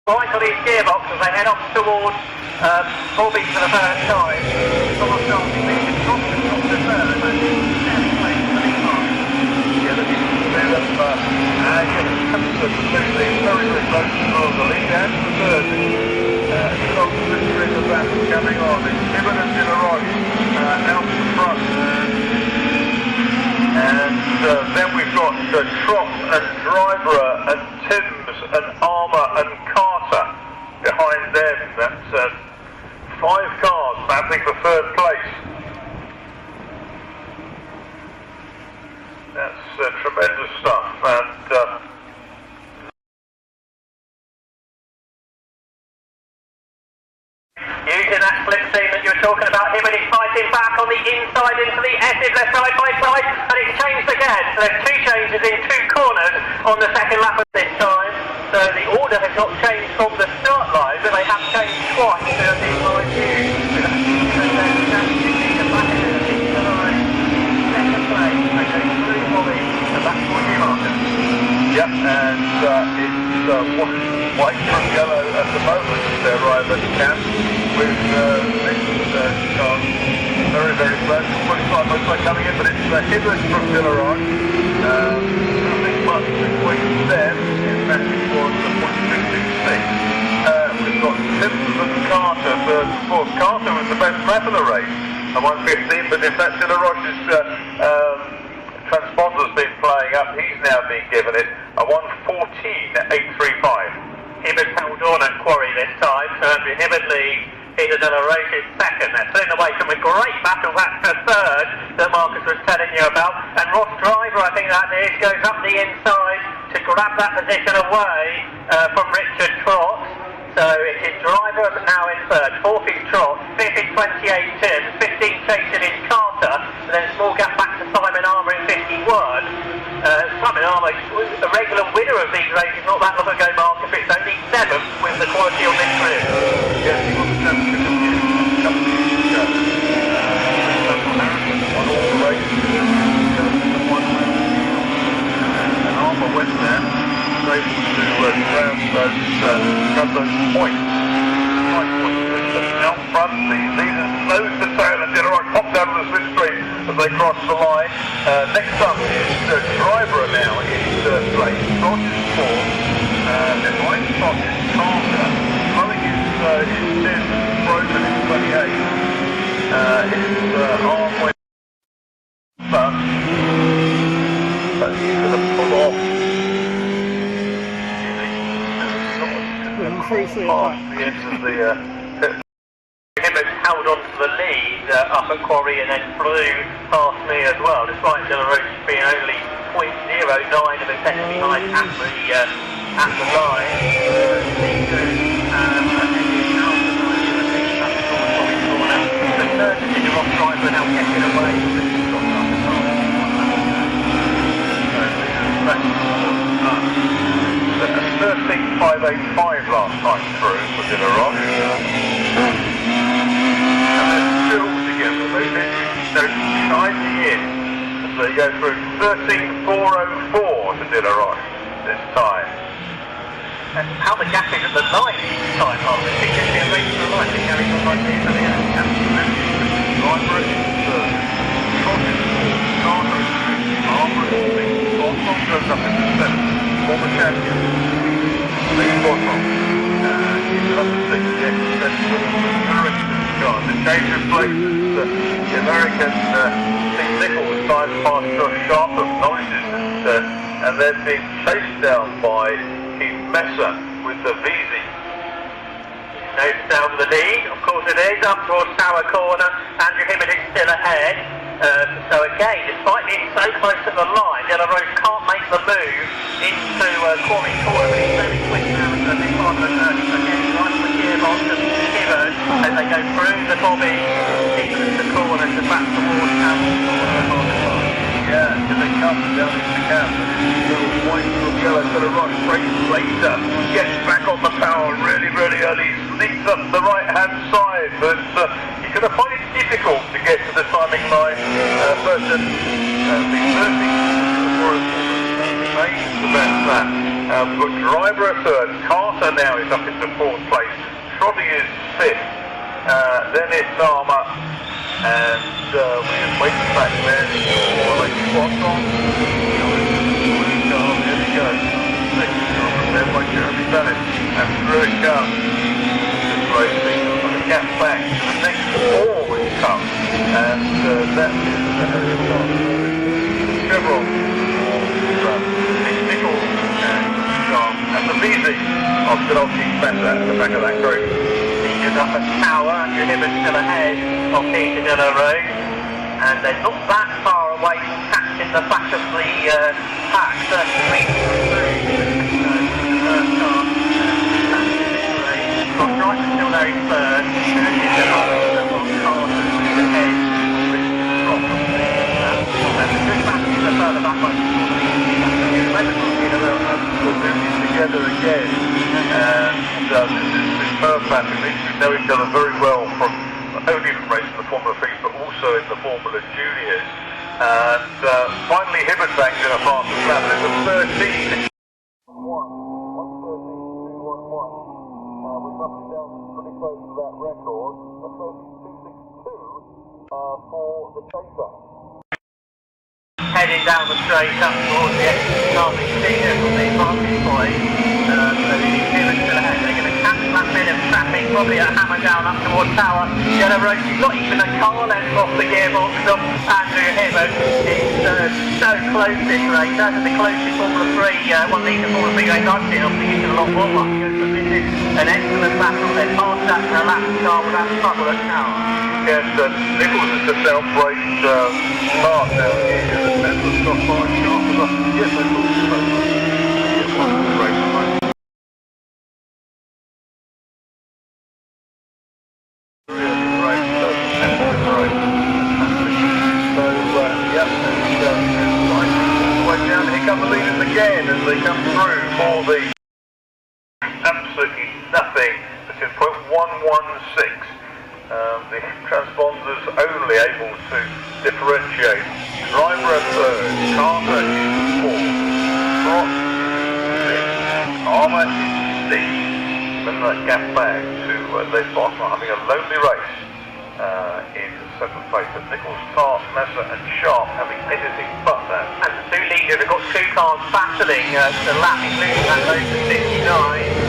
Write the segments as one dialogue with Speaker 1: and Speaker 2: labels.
Speaker 1: right on his gearbox as they head off towards Corby for the first time. Thomas starting leading Thompson off the third, and fairly close to the lead mark.
Speaker 2: Yeah, looking to clear up, completely very close to the lead and the third. Thompson in the back coming on. It's Hibbert and De La Roche out the front. And then we've got Trott and Driver and Timms and Armour and Carter behind them. That's 5 cars battling for third place. That's tremendous stuff. And
Speaker 1: using that split seam that you were talking about, him and he's fighting back on the inside into the S's, they're side by side, and it's changed again. So there's 2 changes in 2 corners on the second lap of this time. So the order has not changed from the start line, but they have changed twice in my view. Second place, they go through Bobby, and back towards you, Martin.
Speaker 2: yep, and it's white from yellow at the moment as they arrive at the camp with this car very, very close. 45 looks like coming in, but it's Hibbert from De La Roche. Nothing much between them in matching towards the .266. We've got Timms and Carter third and fourth. Carter was the best lap of the race at 1:15, but if that De La Roche's transponder's been playing up, he's now being given it a 1:14.835.
Speaker 1: Hibbert held on at Quarry this time, so Andrew Hibbert leads, Peter De La Roche is second. They're pulling away from a great battle back to third that Marcus was telling you about, and Ross Driver, I think that is, goes up the inside to grab that position away from Richard Trott. So it is Driver now in third, 4th is Trott, 5th is 28 Tim, 15 chasing is Carter, and then a small gap back to Simon Armour in 51. Simon Armour, a regular winner of these races not that long ago, Marcus, it's only 7th with the quality on this grid.
Speaker 2: Yes, he was 7th a couple of years ago. Harrison won all the races. And Armour went there. Able to grab those points. 5 points out front. The leader slows the tail and De La Roche pops out of the slipstream as they cross the line. Next up is Driver now in third place. Trott is 4th. Behind Trott is Carter. Running is Timms. Brogan is 28. It's halfway. But he's going to pull off. Past the end of the
Speaker 1: Hibbert held on to the lead up at Quarry and then flew past me as well, despite De La Roche being only 0.09 of a second behind at the line. The third decision off Driver now getting away.
Speaker 2: 13.585 last time through for De La Roche. And they're still together. They're shining in as they go through 13.404 to De La Roche this time.
Speaker 1: And how the gap is at the line each time, Mark. I think there's a race to the line. They carry on like this and the
Speaker 2: Driver is third. Trott is fourth. Carter is fifth. Armour is sixth. Boston goes up into seventh. Former champion. Big Boston. He's up to 6th. The American car. The change of places. The American Steve Nichols time past Josh Sharp acknowledges it, and they're being chased down by Keith Messer with the Veezy.
Speaker 1: Notes down the lead, of course it is, up towards Tower Corner. Andrew Hibbert is still ahead. So again, despite being so close to the line, De La Roche can't make the move into Quarry Corner, but he's very quick now into this part of the journey. So again, he's right on the gearbox of Hibbert as they go through the Bobby into the corner to back towards Tower Corner.
Speaker 2: Yeah, here they come down into the camp. Little white, little yellow, De La Roche breaks later, gets back on the power really, really early, sneaks up the right-hand side, but he's going to find it difficult to get to the timing line. But the 30 for us remains the best. that. We've got Driver at third, Carter now is up into fourth place, Troddy is fifth, then it's Armour, and we're just waiting back there for the spot on. There we go. Prepared by Jeremy Bennett, and through it comes. This racing on the gap back to the next four which come, and that is Chevron, Nichols, and the VZ of good old Keith Spencer at the back of that group.
Speaker 1: Leaders up at Tower, Andrew Hibbert still ahead of Peter De La Rose, and they're not that far away from catching the back of the pack, 33 got Driver still there in third, further back one.
Speaker 2: Together again, and this is superb match. We know each other very well from not only from racing the Formula 3s but also in the Formula Juniors. And finally Hibbert back in a fastest lap. There's a 13. 1:13.211. We're up down pretty close to that record. A 13.262 for the chaser.
Speaker 1: Heading down the straight up towards the exit car, we see it from the parking point. So Hibbert still ahead. They're going to catch that bit of traffic, probably a hammer down up towards Tower. De La Rose, she's not even a car length off the gearbox of Andrew Hibbert. It's so close this race. That is the closest Formula 3, one leader Formula 3 race I've seen. Obviously using a lot more buckets, but this is an excellent battle. They've passed that to a lap car without trouble at Tower.
Speaker 2: Yes, Nichols has just outbraced Mark now here. The Tesla's got 5 sharp as well. Yes, I thought so. Yes, one of the race. Come the leaders again as they come through for the absolutely nothing. It's in .116. The transponders only able to differentiate. Driver at third, Carter is fourth, Trott is fifth, Armour is sixth. Then that gap back to Les Boss having a lonely race in seventh place. But Nichols, Tart, Messer and Sharp having anything but that.
Speaker 1: And the two leaders have got two cars battling the lap, including that Lotus 59.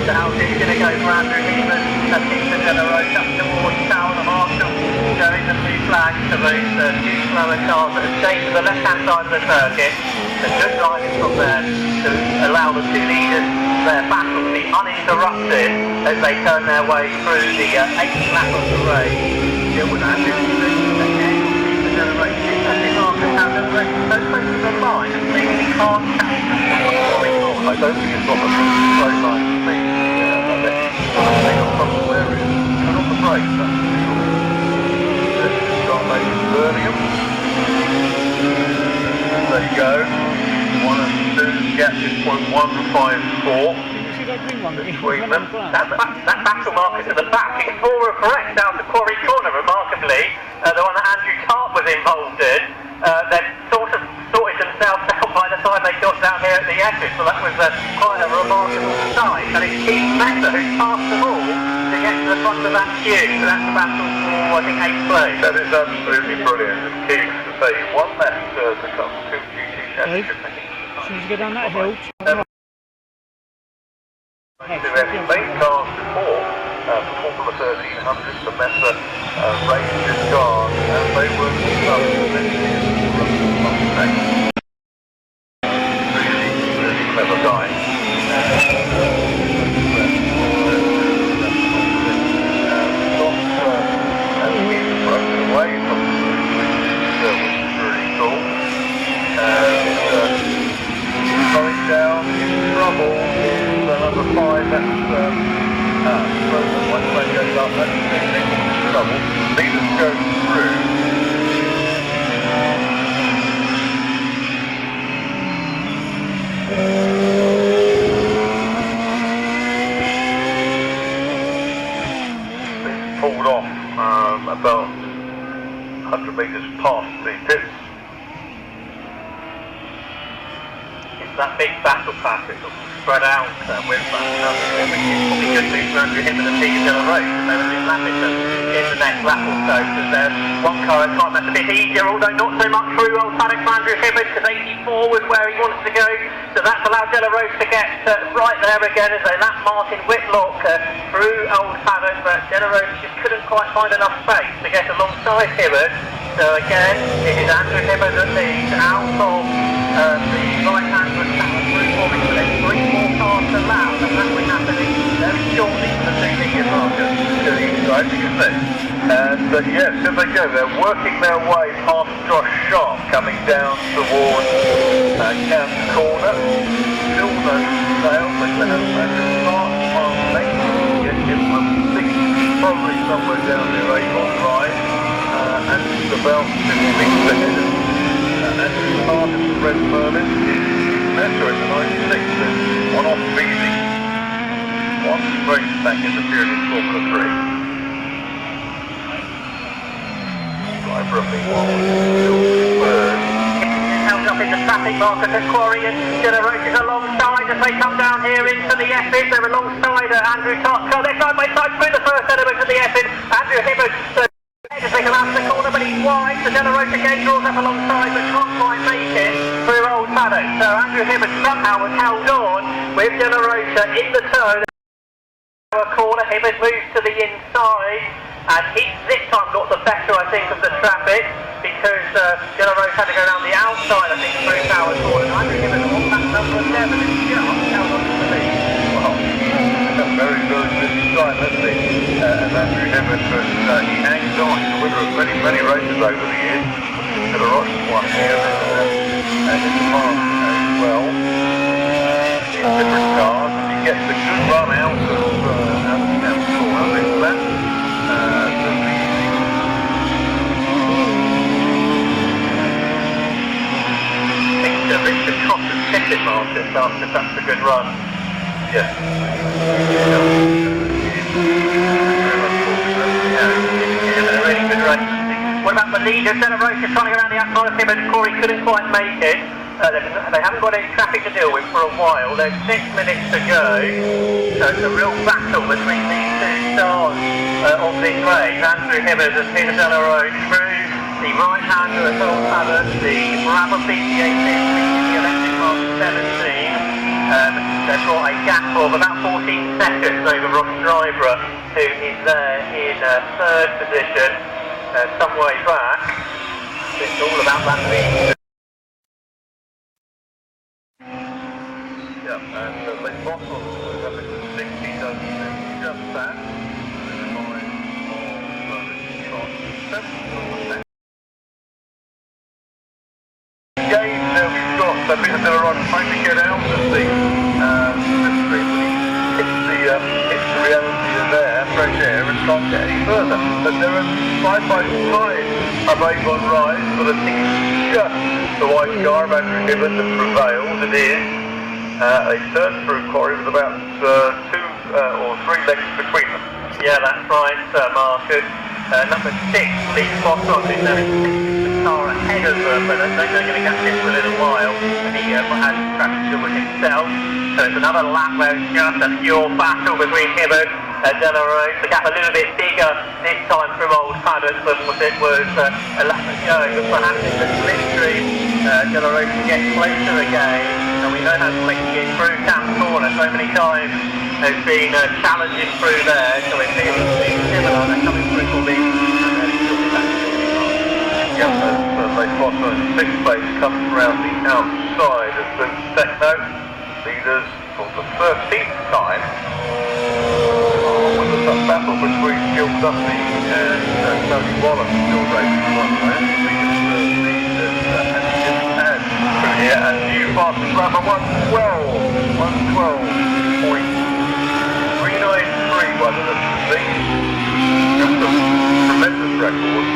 Speaker 1: So how's it going to go for Andrew Hibbert? Peter De La Rose up towards Tower of Marshall, showing the two flags to those two slower cars that have stayed to the left-hand side of the circuit. And good driving from there to allow the two leaders their battle to be uninterrupted as they turn their way through the 8th lap of the race. Still with Andrew Hibbert ahead of Peter De La Rose. It's hard to have the race so close to the line, and maybe they can't catch them.
Speaker 2: I don't think it's got the straight line to me. They got trouble there. Turn on the brakes, that's for sure. This is John Lady Birmingham. There you go. 1 and 2, gap is .154. Between them.
Speaker 1: That battle marker to the back is Bora Correct down to Quarry Corner, remarkably. The one that Andrew Tart was involved in. They've sort of sorted themselves out by the time they got down here at the exit, so that was quite a remarkable sight. And it's Keith Messer who's passed them all to get to the front of that queue. So that's the battle for, I think, 8th place.
Speaker 2: That is absolutely brilliant. And Keith, to say, he won that the Cup 2 GT Championship.
Speaker 3: As soon as you go down that hill,
Speaker 2: Main cars before for Formula 1300, the Messer Rangers cars, and they were really clever guy. And we've broken away from the which is really cool. And going down in trouble is number 5, that's once that goes up, that's Nichols in trouble. Leaders go through. They pulled off about 100 metres past the pits.
Speaker 1: that big battle pass is sort of spread out with that, which is probably good news for Andrew Hibbert and Peter De La Roche, because they will be lapping them in the next lap or so, because there's one car at time that's a bit easier, although not so much through Old Paddock for Andrew Hibbert, because 84 was where he wanted to go, so that's allowed De La Roche to get right there again as they lap Martin Whitlock through Old Paddock, but De La Roche just couldn't quite find enough space to get alongside Hibbert. So again, it is Andrew Hibbert that leads out of the right-hand tower through forming, but there's 3 more cars to lap, and that will be happening very shortly for the 2 medium markers.
Speaker 2: Really exciting, isn't it? And yes, here they go. They're working their way past Josh Sharp, coming down towards Camden Corner. Still no sales. They're going to start on late. Get him from 6, probably somewhere down near Avon Drive. And it's about 6 weeks ahead. And the start of the Red Merlin is better in the 96. There's one off Beasley. One race back in the period in Formula 3. Driver of the wall still third.
Speaker 1: Held up in the traffic market at Quarry, and De La Roche is alongside as they come down here into the F-in. They're alongside Andrew Tartar. They're side by side through the first element of the F-in. Andrew Hibbert to take him out of the corner, but he's wide. So De La Roche again draws up alongside, but can't quite make it through Old Paddock. So Andrew Hibbert somehow has held on with De La Roche in the turn. Corner, Hibbert moves to the inside, and he's this time got the better, I think, of the traffic, because De La Roche had to go around the outside, I think, through Tower Corner. Andrew Hibbert on that number 11 is just held on to the lead.
Speaker 2: Well, very busy time, hasn't he? And Andrew Hibbert, but he hangs on. He's the winner of many races over the years. De La Roche won here and in the past as well. In different cars, and he gets a good run out of Camden Corner. This lap, Richard Trotter's ticket marker after such a good run. Yes.
Speaker 1: A really good run. What about the leader? De La Roche is trying to go around the outside of him, and Corey couldn't quite make it. They haven't got any traffic to deal with for a while. There's 6 minutes to go. So it's a real battle between these 2 stars of this race. Andrew Hibbert and Peter De La Roche through the right-hander at Old Paddock, the Brabham BCA 15, the electric mark 17. They've got a gap of about 14 seconds over Ross Driver, who is there in 3rd position, some way back. It's all about that lead.
Speaker 2: Yeah, and Les Bottom was up into 60, so just that. Again, we've got Peter De La Roche trying to get out of the slipstream. Hits the reality of there, fresh air, and can't get any further. But there are side by side of Avon Rise, but I think it's just the white car of Andrew Hibbert that prevails. It is. They turn through Quarry with about 2 or 3 lengths between them.
Speaker 1: Yeah, that's right, Marcus. Number 6, Lee Bottom, is there the car ahead of them, but they're going to catch him for a little while, and he has traffic to with himself. So it's another lap where it's just a pure battle between Hibbert and De La Roche. The gap a little bit bigger this time from Old Paddock than it was a lap ago, but perhaps in the slipstream, De La Roche can get closer again, and we know how quick he is through Camden Corner. So many times there's been challenges through there, so it seems to be similar. They're coming through for me, and then he's still back.
Speaker 2: Yeah, Les Bottom 6th place comes around the outside of the Techno. Leaders for the 13th time. With a tough battle between Gil Duffy and Tony Waller still racing one lap. And new fastest lap of 112.393 by the looks of things. Just a tremendous record.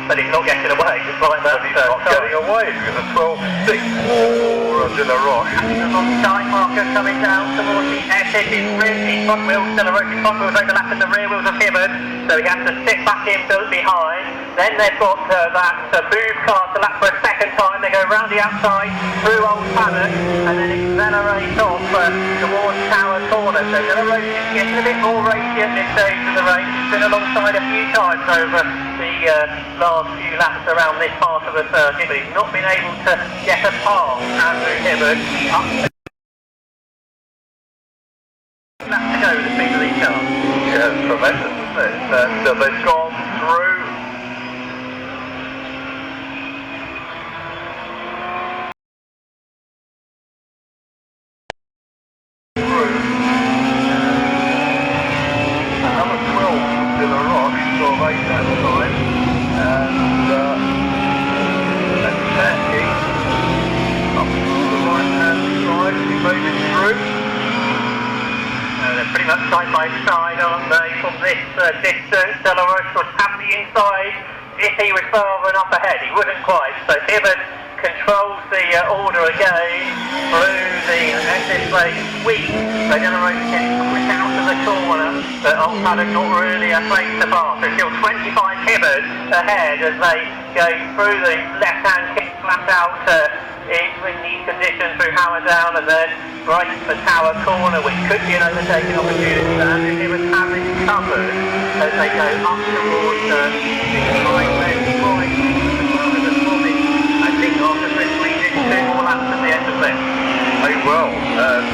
Speaker 1: But he's not getting away, despite that.
Speaker 2: But he's not getting away because a 12.6 for De La Roche.
Speaker 1: On time marker coming down towards the dented his front wheels, accelerated front wheels overlapping the rear wheels of Hibbard, so he has to sit back in behind. Then they've got that move car to lap for a second time. They go round the outside through Old Paddock and then accelerate off towards Tower Corner. So Della Roche is getting a bit more racy at this stage of the race. He's been alongside a few times over the last few laps around this part of the circuit, but he's not been able to get a past Andrew Hibbard. Lap to go with the speed of these cars.
Speaker 2: Yeah, it's tremendous, isn't it? And they've gone through. Number 12 from De La Roche, 12-8 that time. And attacking up to the right-hand side, he made it through.
Speaker 1: They're pretty much side by side, aren't they, from this distance. De La Roche would have the inside if he was further enough ahead. He wouldn't quite. So Hibbard controls the order again through the exit place sweep. So De La Roche gets quick out of the corner, but Old Paddock not really a place to pass. There's still 25 Hibbard ahead as they go through the left-hand kick flat out in these conditions through Hammerdown and then right for Tower Corner, which could be an overtaking opportunity. Andrew Hibbard has it covered as they go up towards the right left right. I think after this we did 2 more laps at the end of this.
Speaker 2: They will, and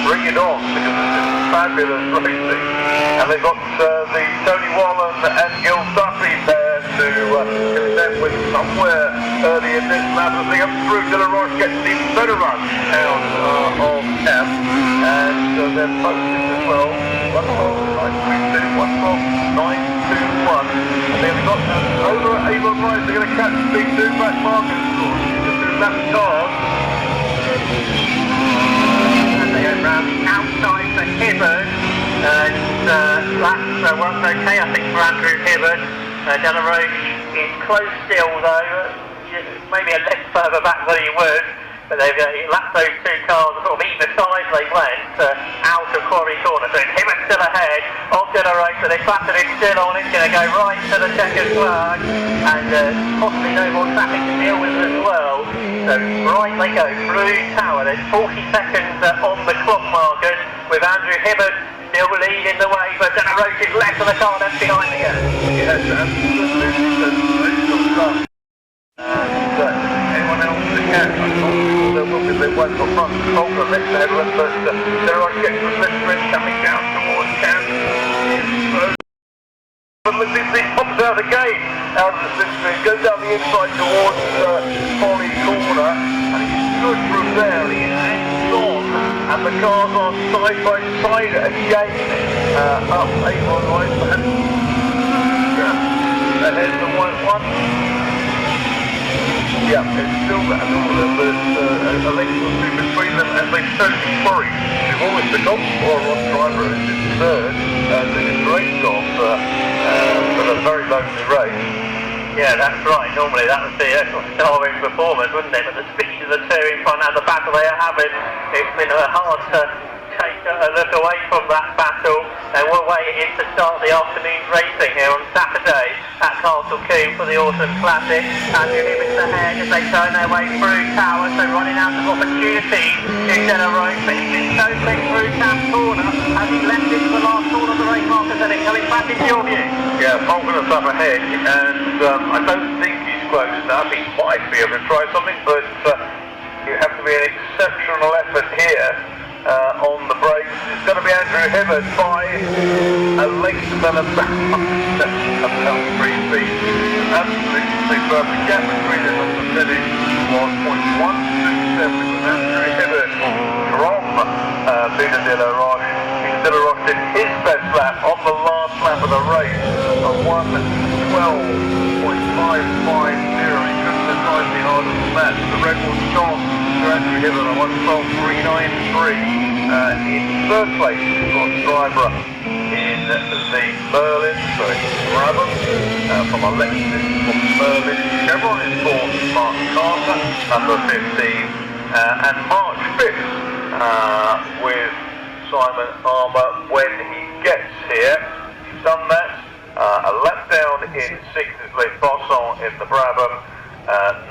Speaker 2: bring it on because this is fabulous racing. And they've got the Tony Wallen and Gil Duffy there to contend with somewhere early in this lap. As they come through, De La Roche gets an even better run out of camp, and they're posted as well. 112.932, 112.921, and they've got over Avon Rise. They're going to catch speed to back Marcus to lap cars.
Speaker 1: And they go round the outside for Hibbard, and that worked okay I think for Andrew Hibbard. De La Roche is close still though, maybe a little further back than he would, but they've lapped those 2 cars sort of either side they went out of Quarry Corner. So Hibbard still ahead of De La Roche, but they flattered it still on. It's going to go right to the checkered flag and possibly no more traffic to deal with as well. So right they go through Tower. There's 40 seconds on the clock markers with Andrew Hibbard still leading the way, but De La Roche is left of the car left behind again.
Speaker 2: Yes, absolutely. And anyone else to catch? I'm not sure there will be. They won't got front control for the next headland, but De La Roche gets the slipstream coming down towards camp. But look, he pops out again out of the slipstream, goes down the inside towards Quarry Corner, and he's good from there. He hangs on, and the cars are side by side again. Up Avon Rise, perhaps. Ahead the white one. Yeah, it's still that order, but a length or 2 between them as they search Quarry. They've almost forgotten for Ross Driver is in third, doing a great job for a very lonely race.
Speaker 1: Yeah, that's right. Normally that would be a sort of starring performance, wouldn't it? But the speed of the 2 in front and the battle they are having, it's been hard to take a look away from that battle. And what way it is to start the afternoon's racing here on Saturday at Castle Combe for the Autumn Classic. Andrew Hibbard's ahead as they turn their way through Tower, so running out of opportunities in De La Roche, but he's been so quick through Camp Corner as he left it to the last corner of the race markers and it's coming back into your view.
Speaker 2: Yeah, Falconer's up ahead, and I don't think he's close enough. He might be able to try something, but you have to be an exceptional effort here. On the brakes, it's going to be Andrew Hibbard by a length and about 3 feet. Absolutely superb. The gap between them at the finish was 0.127 with Andrew Hibbard from Peter De La Roche. Peter De La Roche did his best lap on the last lap of the race of 1:12.550. He couldn't decide any harder than that. The record shot to Andrew Hibbard on 1:12.393. In third place, Ross Driver in the Merlin, so it's Brabham from a Lexus from Merlin. Chevron is fourth, Mark Carter, number 15, and March 5th with Simon Armour when he gets here. He's done that. A lap down in 6th is Les Bossons in the Brabham.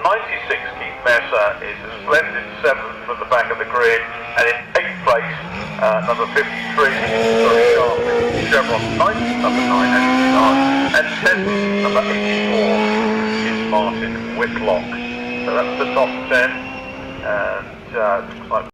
Speaker 2: 96 Keith Messer is a splendid 7th from the back of the grid. And in 8th place, number 53, very sharp, Chevron 9th, number 9, and 10th, number 84 is Martin Whitlock. So that's the top 10. And looks like